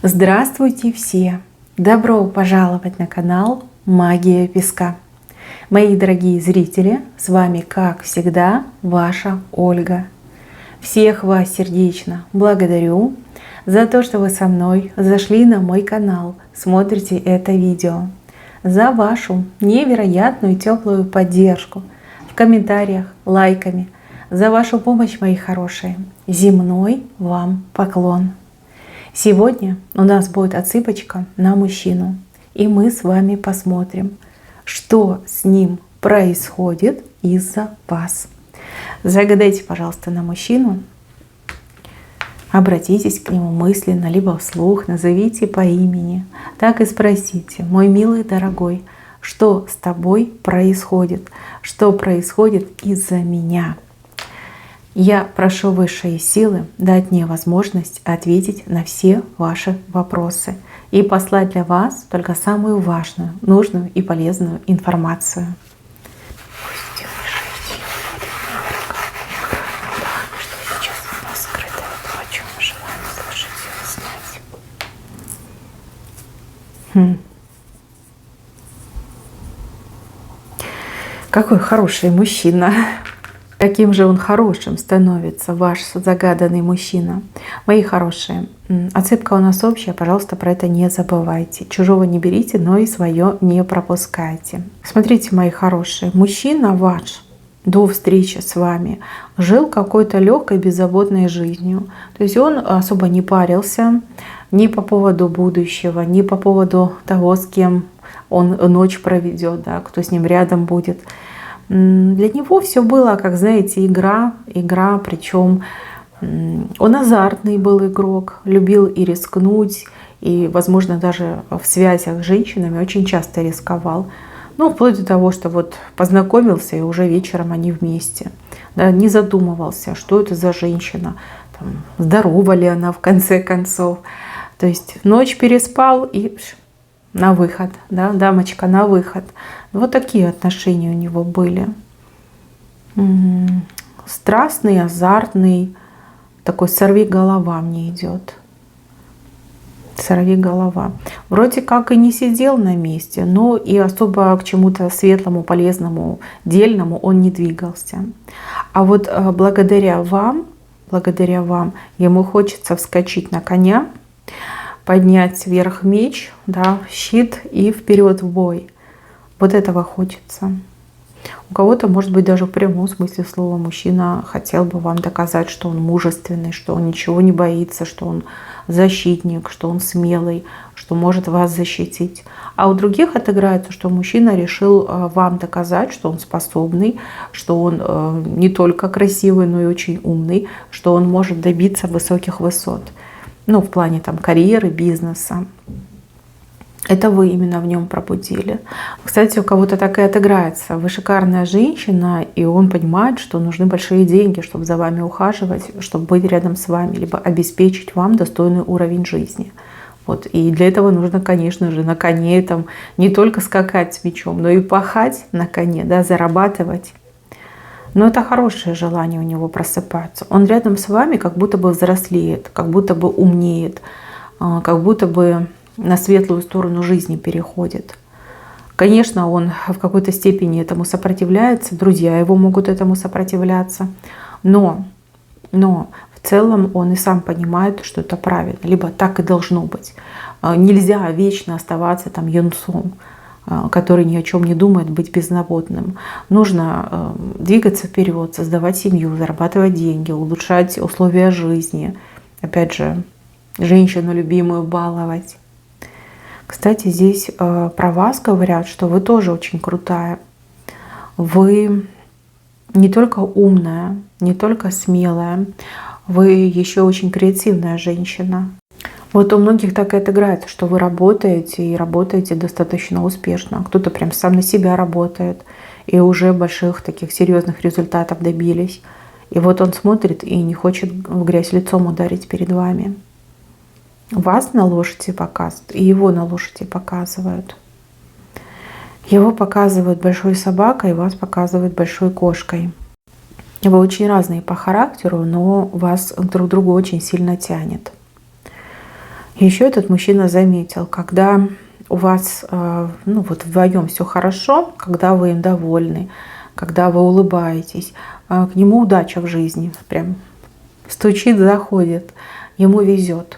Здравствуйте все! Добро пожаловать на канал Магия Песка. Мои дорогие зрители, с вами, как всегда, ваша Ольга. Всех вас сердечно благодарю за то, что вы со мной зашли на мой канал, смотрите это видео, за вашу невероятную теплую поддержку в комментариях, лайками, за вашу помощь, мои хорошие. Земной вам поклон! Сегодня у нас будет отсыпочка на мужчину, и мы с вами посмотрим, что с ним происходит из-за вас. Загадайте, пожалуйста, на мужчину, обратитесь к нему мысленно, либо вслух, назовите по имени, так и спросите: мой милый дорогой, что с тобой происходит? Что происходит из-за меня? Я прошу высшие силы дать мне возможность ответить на все ваши вопросы и послать для вас только самую важную, нужную и полезную информацию. Пусть высшие силы что сейчас у нас скрыто, о чем мы желаем слышать и узнать. Какой хороший мужчина! Каким же он хорошим становится, ваш загаданный мужчина. Мои хорошие, отсыпка у нас общая, пожалуйста, про это не забывайте. Чужого не берите, но и свое не пропускайте. Смотрите, мои хорошие, мужчина ваш до встречи с вами жил какой-то легкой, беззаботной жизнью. То есть он особо не парился ни по поводу будущего, ни по поводу того, с кем он ночь проведет, да, кто с ним рядом будет. Для него все было, как знаете, игра, причем он азартный был игрок, любил и рискнуть, и, возможно, даже в связях с женщинами очень часто рисковал. Ну, вплоть до того, что вот познакомился, и уже вечером они вместе. Да, не задумывался, что это за женщина, там, здорова ли она в конце концов. То есть ночь переспал и на выход, да, дамочка, на выход. Вот такие отношения у него были. Страстный, азартный, такой сорвиголова мне идет. Сорвиголова. Вроде как и не сидел на месте, но и особо к чему-то светлому, полезному, дельному он не двигался. А вот благодаря вам ему хочется вскочить на коня, поднять вверх меч, да, щит и вперед в бой. Вот этого хочется. У кого-то, может быть, даже в прямом смысле слова мужчина хотел бы вам доказать, что он мужественный, что он ничего не боится, что он защитник, что он смелый, что может вас защитить. А у других отыграется, что мужчина решил вам доказать, что он способный, что он не только красивый, но и очень умный, что он может добиться высоких высот. Ну, в плане там карьеры, бизнеса. Это вы именно в нем пробудили. Кстати, у кого-то так и отыграется. Вы шикарная женщина, и он понимает, что нужны большие деньги, чтобы за вами ухаживать, чтобы быть рядом с вами, либо обеспечить вам достойный уровень жизни. Вот. И для этого нужно, конечно же, на коне там не только скакать с мечом, но и пахать на коне, да, зарабатывать. Но это хорошее желание у него просыпаться. Он рядом с вами как будто бы взрослеет, как будто бы умнеет, как будто бы на светлую сторону жизни переходит. Конечно, он в какой-то степени этому сопротивляется, друзья его могут этому сопротивляться, но в целом он и сам понимает, что это правильно, либо так и должно быть. Нельзя вечно оставаться там юнцом, который ни о чем не думает, быть беззаботным. Нужно двигаться вперед, создавать семью, зарабатывать деньги, улучшать условия жизни. Опять же, женщину любимую баловать. Кстати, здесь про вас говорят, что вы тоже очень крутая. Вы не только умная, не только смелая, вы еще очень креативная женщина. Вот у многих так и отыграется, что вы работаете и работаете достаточно успешно. Кто-то прям сам на себя работает и уже больших таких серьезных результатов добились. И вот он смотрит и не хочет в грязь лицом ударить перед вами. Вас на лошади показывают, и его на лошади показывают. Его показывают большой собакой, вас показывают большой кошкой. Вы очень разные по характеру, но вас друг к другу очень сильно тянет. Еще этот мужчина заметил, когда у вас, ну вот вдвоем все хорошо, когда вы им довольны, когда вы улыбаетесь, к нему удача в жизни прям стучит, заходит, ему везет.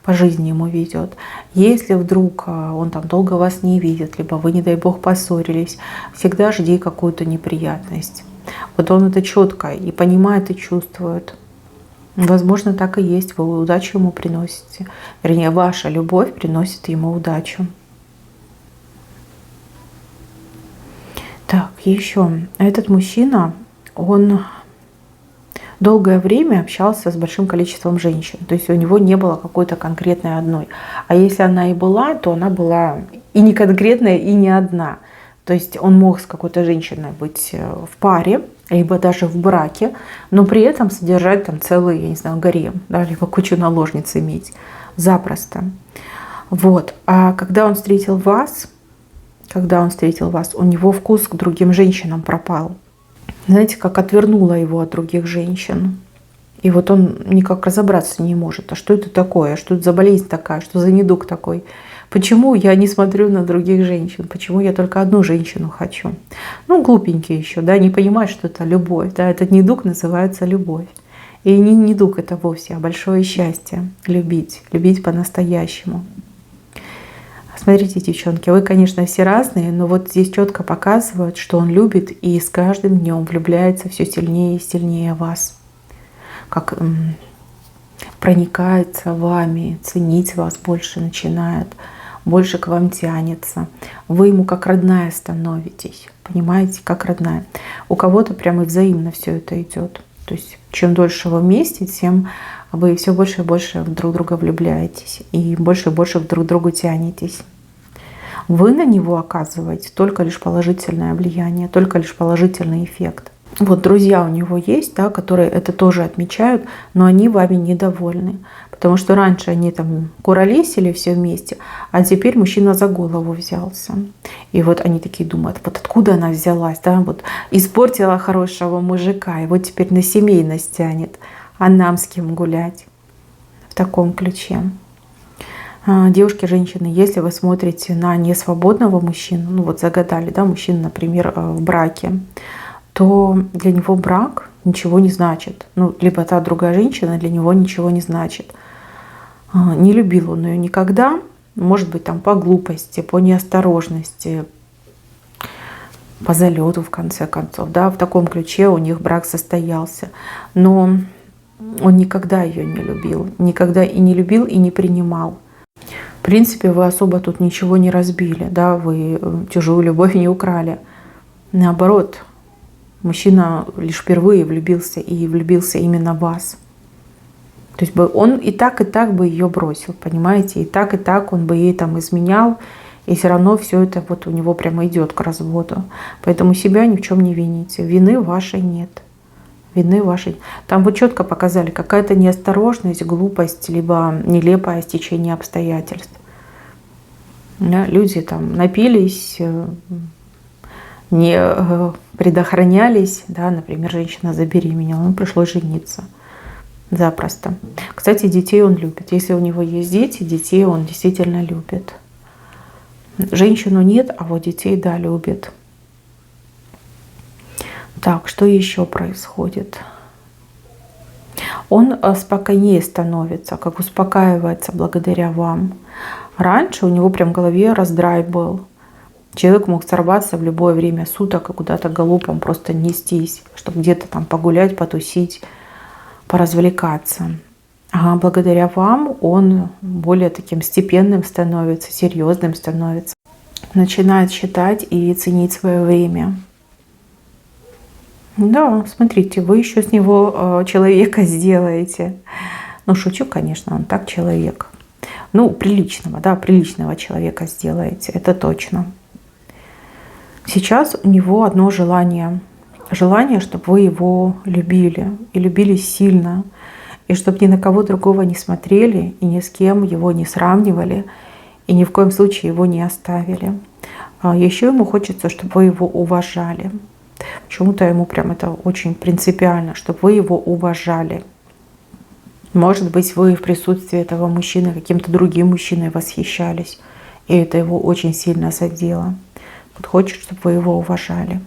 По жизни ему везет. Если вдруг он там долго вас не видит, либо вы, не дай бог, поссорились, всегда жди какую-то неприятность. Вот он это четко и понимает, и чувствует. Возможно, так и есть. Вы удачу ему приносите. Вернее, ваша любовь приносит ему удачу. Так, еще. Этот мужчина, он долгое время общался с большим количеством женщин. То есть у него не было какой-то конкретной одной. А если она и была, то она была и не конкретная, и не одна. То есть он мог с какой-то женщиной быть в паре, либо даже в браке, но при этом содержать там целый, я не знаю, гарем, да, либо кучу наложниц иметь. Запросто. Вот. А когда он встретил вас, у него вкус к другим женщинам пропал. Знаете, как отвернула его от других женщин. И вот он никак разобраться не может. А что это такое? Что это за болезнь такая? Что за недуг такой? Почему я не смотрю на других женщин? Почему я только одну женщину хочу? Ну, глупенький еще, да, не понимает, что это любовь. Да, этот недуг называется любовь. И не недуг это вовсе, а большое счастье. Любить по-настоящему. Смотрите, девчонки, вы, конечно, все разные, но вот здесь четко показывают, что он любит и с каждым днем влюбляется все сильнее и сильнее в вас. Как проникается вами, ценить вас больше начинает, больше к вам тянется. Вы ему как родная становитесь, понимаете, как родная. У кого-то прямо взаимно все это идет. То есть чем дольше вы вместе, тем вы все больше и больше в друг друга влюбляетесь и больше друг к другу тянетесь. Вы на него оказываете только лишь положительное влияние, только лишь положительный эффект. Вот друзья у него есть, да, которые это тоже отмечают, но они вами недовольны. Потому что раньше они там куролесили все вместе, а теперь мужчина за голову взялся. И вот они такие думают, вот откуда она взялась, да, вот испортила хорошего мужика, и вот теперь на семейность тянет. А нам с кем гулять? В таком ключе. Девушки, женщины, если вы смотрите на несвободного мужчину, ну вот загадали, да, мужчина, например, в браке, то для него брак ничего не значит. Ну, либо та другая женщина для него ничего не значит. Не любил он ее никогда, может быть, там по глупости, по неосторожности, по залету, в конце концов, да, в таком ключе у них брак состоялся. Но он никогда ее не любил, никогда и не любил, и не принимал. В принципе, вы особо тут ничего не разбили, да, вы чужую любовь не украли. Наоборот, мужчина лишь впервые влюбился, и влюбился именно в вас. То есть он и так бы ее бросил, понимаете, и так он бы ей там изменял, и все равно все это вот у него прямо идет к разводу. Поэтому себя ни в чем не вините, вины вашей нет. Вины вашей. Там вот четко показали, какая-то неосторожность, глупость, либо нелепое стечение обстоятельств. Да, люди там напились, не предохранялись, да, например, женщина забеременела, ему пришлось жениться. Запросто. Кстати, детей он любит. Если у него есть дети, детей он действительно любит. Женщину нет, а вот детей, да, любит. Так, что еще происходит? Он спокойнее становится, как успокаивается благодаря вам. Раньше у него прям в голове раздрай был. Человек мог сорваться в любое время суток и куда-то галопом просто нестись, чтобы где-то там погулять, потусить, поразвлекаться. А благодаря вам он более таким степенным становится, серьезным становится. Начинает считать и ценить свое время. Да, смотрите, вы еще с него человека сделаете. Ну, шучу, конечно, он так человек. Ну, приличного, да, приличного человека сделаете, это точно. Сейчас у него одно желание. Желание, чтобы вы его любили. И любили сильно. И чтобы ни на кого другого не смотрели, и ни с кем его не сравнивали, и ни в коем случае его не оставили. Еще ему хочется, чтобы вы его уважали. Почему-то ему прям это очень принципиально, чтобы вы его уважали. Может быть, вы в присутствии этого мужчины каким-то другим мужчиной восхищались, и это его очень сильно задело. Вот хочет, чтобы вы его уважали.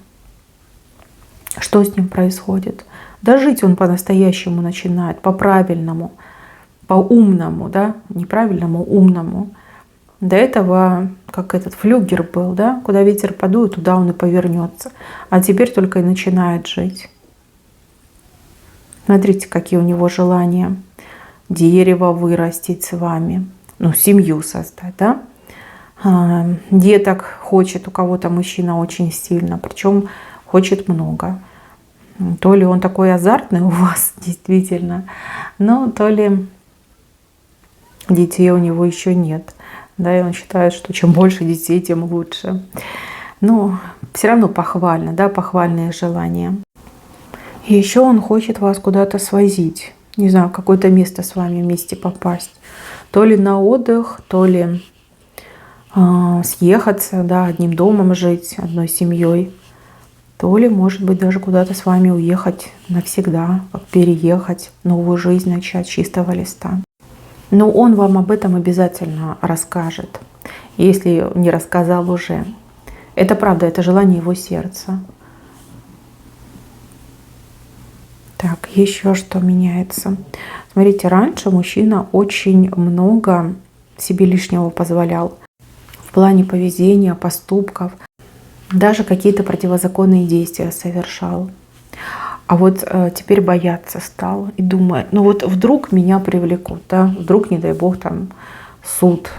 Что с ним происходит? Да жить он по-настоящему начинает, по-правильному, по-умному, да, неправильному, умному. До этого, как этот флюгер был, да, куда ветер подует, туда он и повернется. А теперь только и начинает жить. Смотрите, какие у него желания. Дерево вырастить с вами, ну, семью создать, да. Деток хочет у кого-то мужчина очень сильно, причем хочет много. То ли он такой азартный у вас, действительно, но то ли детей у него еще нет. Да, и он считает, что чем больше детей, тем лучше. Но все равно похвально, да, похвальные желания. И еще он хочет вас куда-то свозить. Не знаю, в какое-то место с вами вместе попасть. То ли на отдых, то ли съехаться, да, одним домом жить, одной семьей. То ли, может быть, даже куда-то с вами уехать навсегда, переехать, новую жизнь начать с чистого листа. Но он вам об этом обязательно расскажет, если не рассказал уже. Это правда, это желание его сердца. Так, еще что меняется. Смотрите, раньше мужчина очень много себе лишнего позволял в плане поведения, поступков, даже какие-то противозаконные действия совершал. А вот теперь бояться стал и думает, ну вот вдруг меня привлекут, да, вдруг, не дай бог, там суд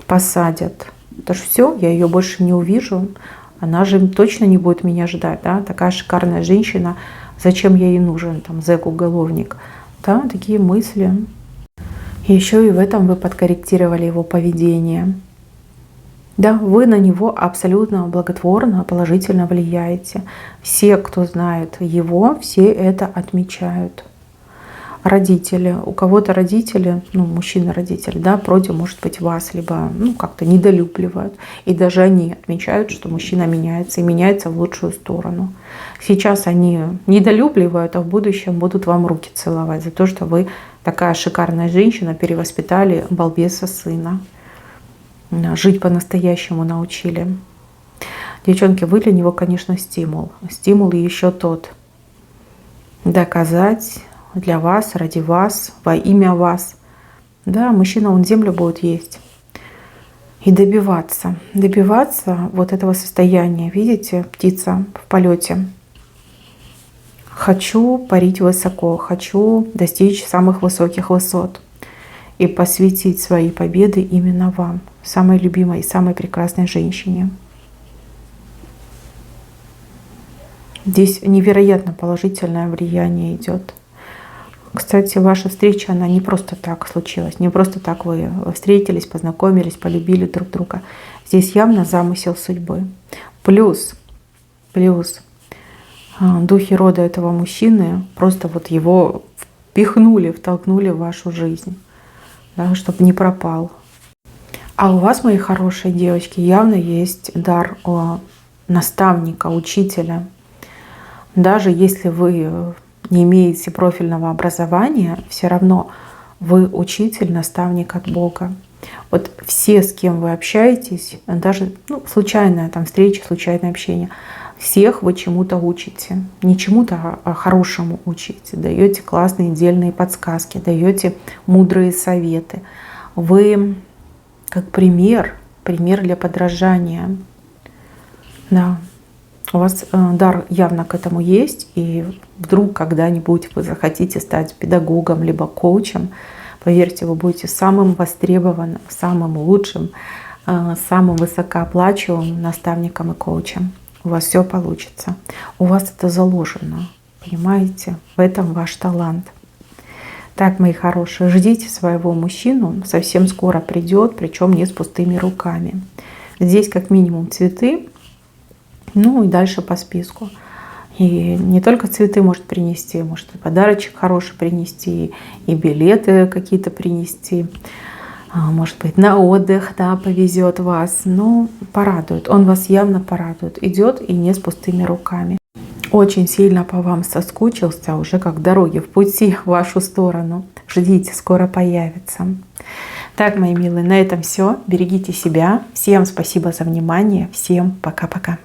посадят. Это же все, я ее больше не увижу, она же точно не будет меня ждать, да, такая шикарная женщина, зачем я ей нужен, там, зэк-уголовник, да, такие мысли. И еще и в этом вы подкорректировали его поведение. Да, вы на него абсолютно благотворно, положительно влияете. Все, кто знает его, все это отмечают. Родители, у кого-то родители, ну, мужчина-родитель, да, против, может быть, вас, либо, ну, как-то недолюбливают. И даже они отмечают, что мужчина меняется, и меняется в лучшую сторону. Сейчас они недолюбливают, а в будущем будут вам руки целовать за то, что вы такая шикарная женщина, перевоспитали балбеса сына. Жить по-настоящему научили. Девчонки, вы для него, конечно, стимул. Стимул и еще тот. Доказать для вас, ради вас, во имя вас. Да, мужчина, он землю будет есть. И добиваться. Добиваться вот этого состояния. Видите, птица в полете. Хочу парить высоко. Хочу достичь самых высоких высот. И посвятить свои победы именно вам, самой любимой и самой прекрасной женщине. Здесь невероятно положительное влияние идет. Кстати, ваша встреча, она не просто так случилась, не просто так вы встретились, познакомились, полюбили друг друга. Здесь явно замысел судьбы. Плюс духи рода этого мужчины просто вот его втолкнули в вашу жизнь. Да, чтобы не пропал. А у вас, мои хорошие девочки, явно есть дар наставника, учителя. Даже если вы не имеете профильного образования, все равно вы учитель, наставник от Бога. Вот все, с кем вы общаетесь, даже случайная там встреча, случайное общение, всех вы чему-то учите. Не чему-то, а хорошему учите. Даете классные дельные подсказки, даете мудрые советы. Вы как пример для подражания. Да. У вас дар явно к этому есть. И вдруг когда-нибудь вы захотите стать педагогом либо коучем, поверьте, вы будете самым востребованным, самым лучшим, самым высокооплачиваемым наставником и коучем. У вас все получится. У вас это заложено. Понимаете? В этом ваш талант. Так, мои хорошие, ждите своего мужчину. Совсем скоро придет, причем не с пустыми руками. Здесь как минимум цветы. Ну и дальше по списку. И не только цветы может принести, может и подарочек хороший принести, и билеты какие-то принести. Может быть, на отдых, да, повезет вас. Но порадует. Он вас явно порадует. Идет и не с пустыми руками. очень сильно по вам соскучился, уже как дороги в пути в вашу сторону. Ждите, скоро появится. Так, мои милые, на этом все. Берегите себя. Всем спасибо за внимание. Всем пока-пока.